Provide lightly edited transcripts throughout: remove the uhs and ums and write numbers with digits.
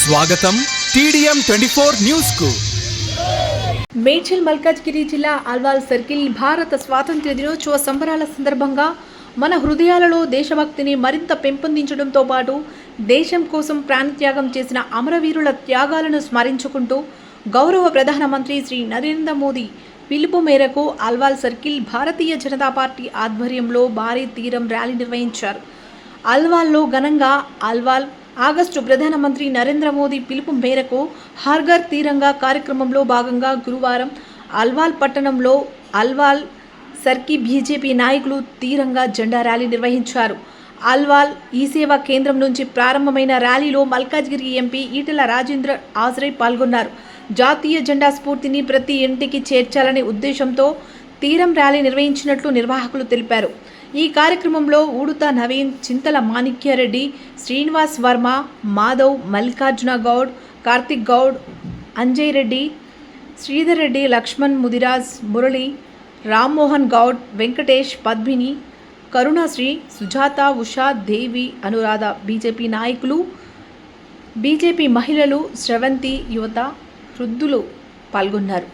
స్వాగతం TDM 24 news కు. మేడ్చల్ మల్కాజ్గిరి జిల్లా అల్వాల్ సర్కిల్ భారత స్వాతంత్ర్య దినోత్సవ సంబరాల సందర్భంగా మన హృదయాలలో దేశభక్తిని మరింత పెంపొందించడంతో పాటు దేశం కోసం ప్రాణత్యాగం చేసిన అమరవీరుల త్యాగాలను స్మరించుకుంటూ గౌరవ ప్రధానమంత్రి శ్రీ నరేంద్ర మోదీ పిలుపు మేరకు అల్వాల్ సర్కిల్ భారతీయ జనతా పార్టీ ఆధ్వర్యంలో భారీ తీరం ర్యాలీ నిర్వహించారు. అల్వాల్లో ఘనంగా అల్వాల్ ఆగస్టు ప్రధానమంత్రి నరేంద్ర మోదీ పిలుపు మేరకు హర్ఘర్ తీరంగా కార్యక్రమంలో భాగంగా గురువారం అల్వాల్ పట్టణంలో అల్వాల్ సర్కి బీజేపీ నాయకులు తీరంగా జెండా ర్యాలీ నిర్వహించారు. అల్వాల్ ఈ సేవా కేంద్రం నుంచి ప్రారంభమైన ర్యాలీలో మల్కాజ్గిరి ఎంపీ ఈటెల రాజేంద్ర హాజరై పాల్గొన్నారు. జాతీయ జెండా స్ఫూర్తిని ప్రతి ఇంటికి చేర్చాలనే ఉద్దేశంతో తీరం ర్యాలీ నిర్వహించినట్లు నిర్వాహకులు తెలిపారు. ఈ కార్యక్రమంలో ఊడుతా నవీన్, చింతల మాణిక్యారెడ్డి, శ్రీనివాస్ వర్మ, మాధవ్, మల్లికార్జున గౌడ్, కార్తిక్ గౌడ్, అంజయ్ రెడ్డి, శ్రీధర్ రెడ్డి, లక్ష్మణ్, ముదిరాజ్, మురళి, రామ్మోహన్ గౌడ్, వెంకటేష్, పద్మిని, కరుణాశ్రీ, సుజాత, ఉషా, దేవి, అనురాధ, బీజేపీ నాయకులు, బీజేపీ మహిళలు, శ్రవంతి, యువత, వృద్ధులు పాల్గొన్నారు.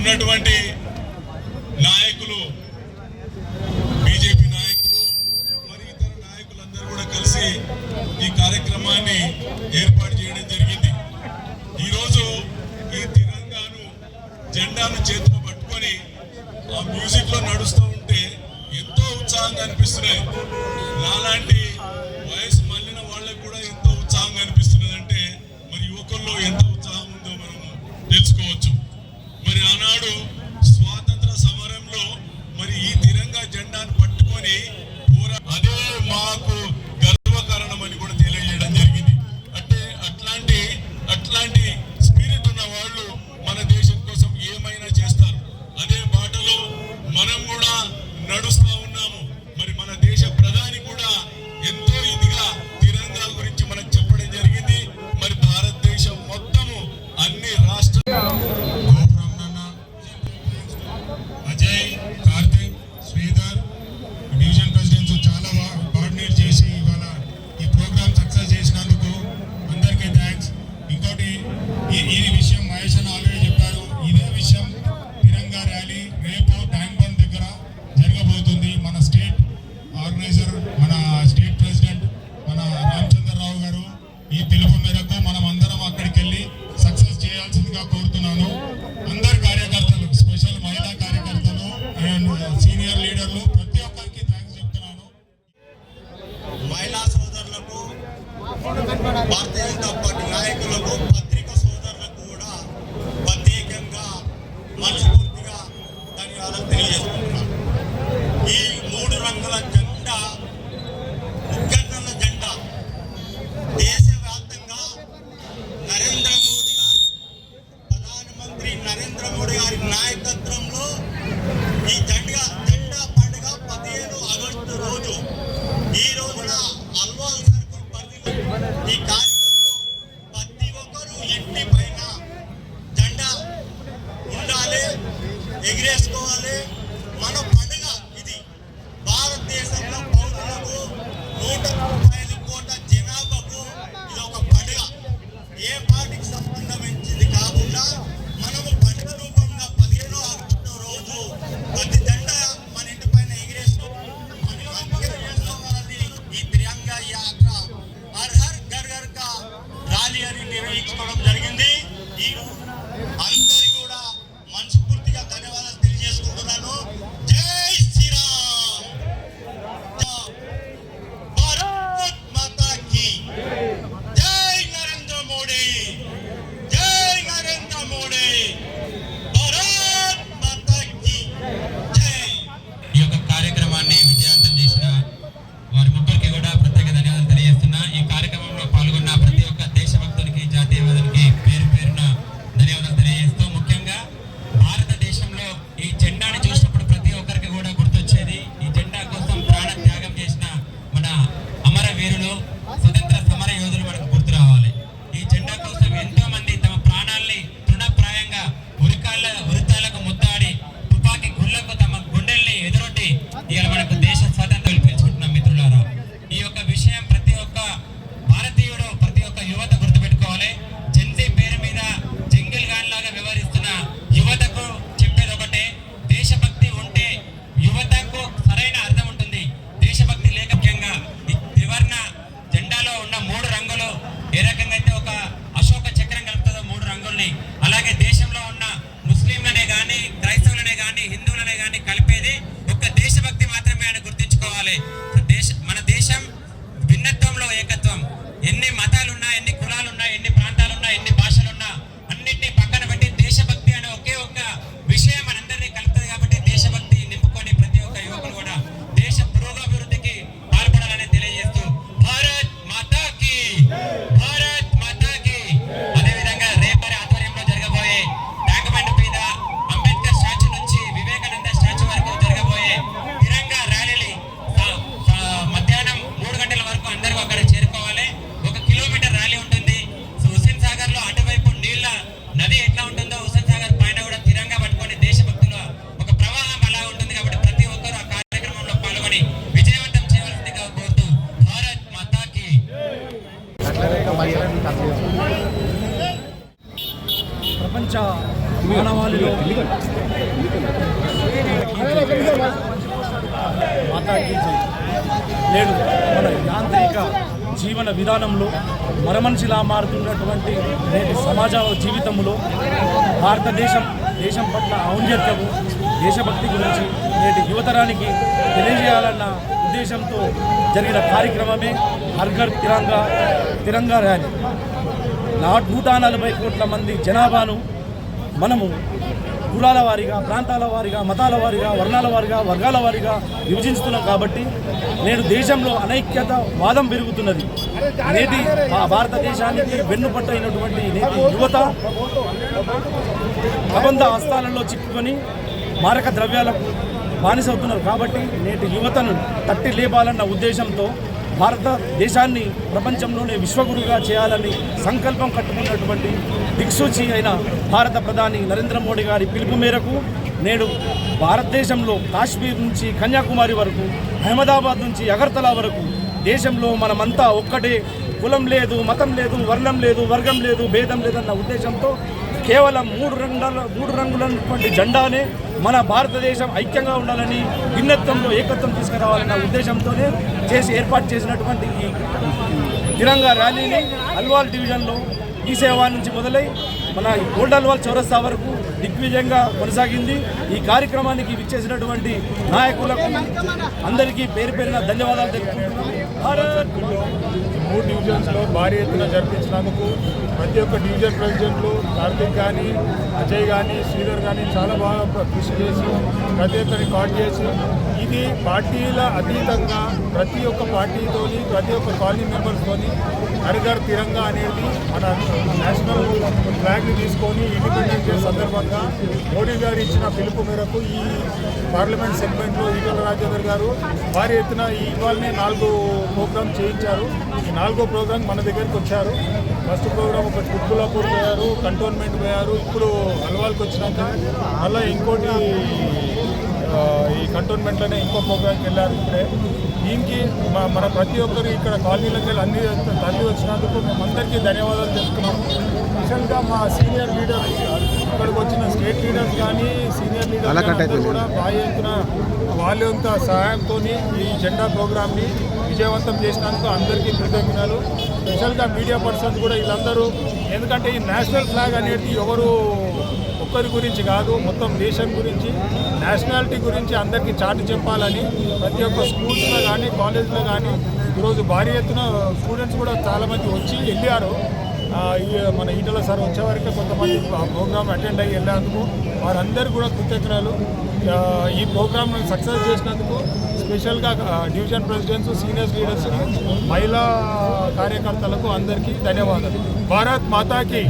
ఉన్నటువంటి నాయకులు, బీజేపీ నాయకులు మరి ఇతర నాయకులందరూ కూడా కలిసి ఈ కార్యక్రమాన్ని ఏర్పాటు చేయడం జరిగింది. ఈరోజు ఈ తిరంగాను జెండాను చేతిలో పట్టుకొని ఆ మ్యూజిక్ లో నడుస్తూ ఉంటే ఎంతో ఉత్సాహంగా అనిపిస్తున్నాయి. నాలాంటి వయసు మళ్ళిన వాళ్ళకు కూడా ఎంతో ఉత్సాహంగా అనిపిస్తున్నది. అంటే మరి యువకుల్లో ఎంత ఉత్సాహం ఉందో మనము తెలుసుకోవచ్చు. మరి ఆనాడు స్వాతంత్ర సమరంలో మరి ఈ తిరంగా జెండాను పట్టుకొని అదే మాకు గర్వకారణం అని కూడా తెలియజేయడం జరిగింది. అంటే అట్లాంటి స్పిరిట్ ఉన్న వాళ్ళు మన దేశం కోసం ఏమైనా చేస్తారు. అదే బాటలో మనం కూడా నడుస్తూ ఉన్నాము. మరి మన దేశ ప్రధాని కూడా ఎంతో ఇదిగా తిరంగా గురించి మనకు చెప్పడం జరిగింది. మరి భారతదేశం మొత్తము అన్ని రాష్ట్రాలు అజయ్, కార్తిక్, శ్రీధర్ డివిజన్ ప్రెసిడెంట్స్ చాలా కోఆర్డినేట్ చేసి ఇవాళ ఈ ప్రోగ్రామ్ సక్సెస్ చేసినందుకు అందరికీ థ్యాంక్స్. ఇంకోటి ఈ విషయం మహేష్ అని ఆల్రెడీ చెప్పారు. ఇదే విషయం తిరంగా ర్యాలీ రేపు ట్యాంక్ బండ్ దగ్గర జరగబోతుంది. మన స్టేట్ ఆర్గనైజర్, మన స్టేట్ ప్రెసిడెంట్ మన రామచంద్రరావు గారు ఈ పిలుపు మేరకు మనం అందరం అక్కడికి వెళ్ళి సక్సెస్ చేయాల్సిందిగా కోరుతున్నాను. అందరు కార్యకర్తలు, స్పెషల్ మహిళా కార్యకర్తలు అండ్ సీనియర్ లీడర్లు ప్రతి ఒక్కరికి థ్యాంక్స్ చెప్తున్నాను. మహిళా సోదరులకు, భారతీయ జనతా పార్టీ నాయకులకు, పత్రికా సోదరులకు కూడా ప్రత్యేకంగా మనస్ఫూర్తిగా ధన్యవాదాలు తెలియజేస్తున్నాను. ఈ 3 రంగుల జెండా, ఉగ్గన్నల జెండా దేశవ్యాప్తంగా నరేంద్ర మోడీ గారు, ప్రధానమంత్రి నరేంద్ర మోడీ గారి నాయకత్వంలో ఈ జెండా పండుగ 15 ఆగస్టు రోజు ఈ రోజున అల్వాల్ సర్కిల్ పరిధిలో ఈ కార్యక్రమంలో ప్రతి ఒక్కరూ ఇంటి పైన జెండా ఉండాలి, ఎగిరేసుకోవాలి. మన పండుగ ఇది. భారతదేశంలో పౌరులకు 130 కోట్ల జనాభాకు ఇది ఒక పండుగ. ఏ పార్టీకి సంబంధించింది కాకుండా మనము పండుగ రూపంగా 15 ఆగస్టు రోజు ప్రతి జెండా మన ఇంటి పైన ఎగిరేసుకోవాలి. ఈ తిరంగా యాత్ర హర్ హర్ ఘర్ ఘర్ కా ర్యాలీ అని నిర్వహించుకోవడం జరిగింది. ఈ అందరికీ కూడా మనస్ఫూర్తిగా ధన్యవాదాలు తెలియజేసుకుంటున్నాను. జై శ్రీరామ్, భారత్ మాతా కీ జై, నరేంద్ర మోడీ, జై నరేంద్ర మోడీ, భారత్ మాతా కీ జై. ఈ యొక్క కార్యక్రమాన్ని విజయవంతం చేసిన వారి ముగ్గురికి కూడా ప్రత్యేక ధన్యవాదాలు తెలియజేస్తున్నా. ఈ కార్యక్రమంలో పాల్గొన్న ప్రతి ఒక్క దేశభక్తునికి, జాతీయవాదునికి పేరు పేరున ధన్యవాదాలు తెలియజేస్తూ, ముఖ్యంగా భారతదేశంలో ఈ జెండాని చూసినప్పుడు ప్రతి ఒక్కరికి కూడా గుర్తొచ్చేది ఈ జెండా కోసం ప్రాణ త్యాగం చేసిన మన అమర వీరులు, స్వతంత్ర సమర యోధులు మనకు గుర్తు రావాలి. ఈ జెండా కోసం ఎంతో మంది తమ ప్రాణాల్ని తృణప్రాయంగా ఉరితాలకు ముద్దాడి తుపాకీ గుళ్లకు తమ గుండెల్ని ఎదురొట్టి ఇవాళ మనకు దేశ స్వాతంత్రం పిలుచుకుంటున్నాం. మిత్రులారా, ఈ యొక్క విషయం ప్రతి ఒక్క భారతీయుడు, ప్రతి ఒక్క యువత గుర్తుపెట్టుకోవాలి. జెన్సీ పేరు మీద జంగిల్ గాన్ లాగా వ్యవహరిస్తున్న యువతకు చెప్పేది ఒకటే, దేశభక్తి ఉంటే యువతకు సరైన అర్థం ఉంటుంది. దేశభక్తి లేక ముఖ్యంగా ఈ త్రివర్ణ జెండాలో ఉన్న 3 రంగులు ఏ రకంగా అయితే ఒక అశోక చక్రం కలుపుతుందో 3 రంగుల్ని, అలాగే దేశంలో ఉన్న ముస్లింలనే కానీ, క్రైస్తవులనే కానీ, హిందువులనే కానీ కలిపేది ఒక్క దేశభక్తి మాత్రమే అని గుర్తుంచుకోవాలి. మన దేశం భిన్నత్వంలో ఏకత్వం. ఎన్ని మతాలున్నా, ఎన్ని కులాలున్నా, ఎన్ని ప్రాంతాలున్నా, ఎన్ని భాషలున్నా అన్నింటినీ పక్కన పెట్టి దేశభక్తి అనే ఒకే ఒక్క విషయం మనందరినీ కలుపుతుంది. కాబట్టి దేశభక్తి నింపుకొని ప్రతి ఒక్క యువకులు కూడా దేశ పురోగభివృద్ధికి పాల్పడాలని తెలియజేస్తూ, భారత్ మాతా కీ, భారత్ మాతా కీ. అదేవిధంగా రేపటి ఆధ్వర్యంలో జరగబోయే ట్యాంక్ బండ్ మీద అంబేద్కర్ స్టాచ్యూ నుంచి వివేక మాతాకి జై. నేడు మన యాంత్రిక జీవన విధానంలో మరమనిషిలా మారుతున్నటువంటి నేటి సమాజ జీవితంలో దేశం పట్ల ఔన్నత్యము దేశభక్తి గురించి నేటి యువతరానికి తెలియజేయాలన్న ఉద్దేశంతో జరిగిన కార్యక్రమమే హర్ ఘర్ తిరంగా ర్యాలీ. 140 కోట్ల మంది జనాభాను మనము కులాల వారీగా, ప్రాంతాల వారీగా, మతాల వారీగా, వర్ణాల వారీగా, వర్గాల వారీగా విభజిస్తున్నాం కాబట్టి నేడు దేశంలో అనైక్యత వాదం పెరుగుతున్నది. నేటి భారతదేశానికి వెన్నుపట్టైనటువంటి నేటి యువత ప్రబంధ హస్తాలలో చిక్కుకొని మారక ద్రవ్యాలకు బానిసవుతున్నారు. కాబట్టి నేటి యువతను తట్టి లేపాలన్న ఉద్దేశంతో భారతదేశాన్ని ప్రపంచంలోనే విశ్వగురుగా చేయాలని సంకల్పం కట్టుకున్నటువంటి దిక్సూచి అయిన భారత ప్రధాని నరేంద్ర మోడీ గారి పిలుపు మేరకు నేడు భారతదేశంలో కాశ్మీర్ నుంచి కన్యాకుమారి వరకు, అహ్మదాబాద్ నుంచి అగర్తలా వరకు దేశంలో మనమంతా ఒక్కటే, కులం లేదు, మతం లేదు, వర్ణం లేదు, వర్గం లేదు, భేదం లేదన్న ఉద్దేశంతో కేవలం మూడు రంగులైనటువంటి జెండానే మన భారతదేశం ఐక్యంగా ఉండాలని, భిన్నత్వంలో ఏకత్వం తీసుకురావాలన్న ఉద్దేశంతోనే ఏర్పాటు చేసినటువంటి ఈ తిరంగా ర్యాలీని అల్వాల్ డివిజన్లో ఈ సేవా నుంచి మొదలై మన ఓల్డ్ అల్వాల్ చౌరస్తా వరకు దిగ్విజయంగా కొనసాగింది. ఈ కార్యక్రమానికి విచ్చేసినటువంటి నాయకులకు అందరికీ పేరు పేరున ధన్యవాదాలు తెలుపుకుంటున్నాను. భారత్ 3 డివిజన్స్లో భారీ ఎత్తున జరిపించినందుకు ప్రతి ఒక్క డివిజన్ ప్రెసిడెంట్లు కార్తిక్ కానీ, అజయ్ కానీ, శ్రీధర్ కానీ చాలా బాగా కృషి చేసి ప్రతి ఒక్కరిని కాల్ చేసి ఇది పార్టీల అతీతంగా ప్రతి ఒక్క పార్టీతోని, ప్రతి ఒక్క కాలనీ మెంబర్స్తోని హర్ ఘర్ తిరంగా అనేది మన నేషనల్ ఫ్లాగ్ని తీసుకొని ఇండిపెండెన్స్ డే సందర్భంగా మోడీ గారు ఇచ్చిన పిలుపు మేరకు ఈ పార్లమెంట్ సెగ్మెంట్లో ఈటల రాజేందర్ గారు భారీ ఎత్తున ఇవాళనే 4 ప్రోగ్రామ్ చేయించారు. ఈ 4వ ప్రోగ్రాం మన దగ్గరికి వచ్చారు. ఫస్ట్ ప్రోగ్రాం ఒక కుత్బుల్లాపూర్ పోయారు, కంటోన్మెంట్ పోయారు. ఇప్పుడు అల్వాల్కి వచ్చినాక మళ్ళీ ఇంకోటి ఈ కంటోన్మెంట్లోనే ఇంకో ప్రోగ్రాంకి వెళ్ళారు. ఇప్పుడే దీనికి మన ప్రతి ఒక్కరు ఇక్కడ కాలనీలకు వెళ్ళి అన్ని తరలి వచ్చినందుకు మేమందరికీ ధన్యవాదాలు తెలుపుతున్నాము. స్పెషల్గా మా సీనియర్ లీడర్, ఇక్కడికి వచ్చిన స్టేట్ లీడర్స్ కానీ సీనియర్ లీడర్స్ కూడా బాగా ఎత్తున వాళ్ళ యొక్క సహాయంతో ఈ జెండా ప్రోగ్రామ్ని విజయవంతం చేసినందుకు అందరికీ కృతజ్ఞతలు. స్పెషల్గా మీడియా పర్సన్స్ కూడా వీళ్ళందరూ, ఎందుకంటే ఈ నేషనల్ ఫ్లాగ్ అనేది ఎవరు ఒక్కరి గురించి కాదు, మొత్తం దేశం గురించి, నేషనాలిటీ గురించి అందరికీ చాటి చెప్పాలని ప్రతి ఒక్క స్కూల్స్లో కానీ కాలేజ్లో కానీ ఈరోజు భారీ ఎత్తున స్టూడెంట్స్ కూడా చాలామంది వచ్చి వెళ్ళారు. మన ఈటల సార్ వచ్చేవరకు కొంతమంది ప్రోగ్రామ్ అటెండ్ అయ్యి వెళ్ళేందుకు వారందరూ కూడా కృతజ్ఞతలు. ఈ ప్రోగ్రామ్ సక్సెస్ చేసినందుకు స్పెషల్గా డివిజన్ ప్రెసిడెంట్స్, సీనియర్ లీడర్స్, మహిళా కార్యకర్తలకు అందరికీ ధన్యవాదాలు. భారత్ మాతాకి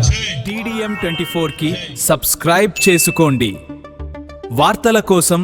TDM 24 కి సబ్స్క్రైబ్ చేసుకోండి. వార్తల కోసం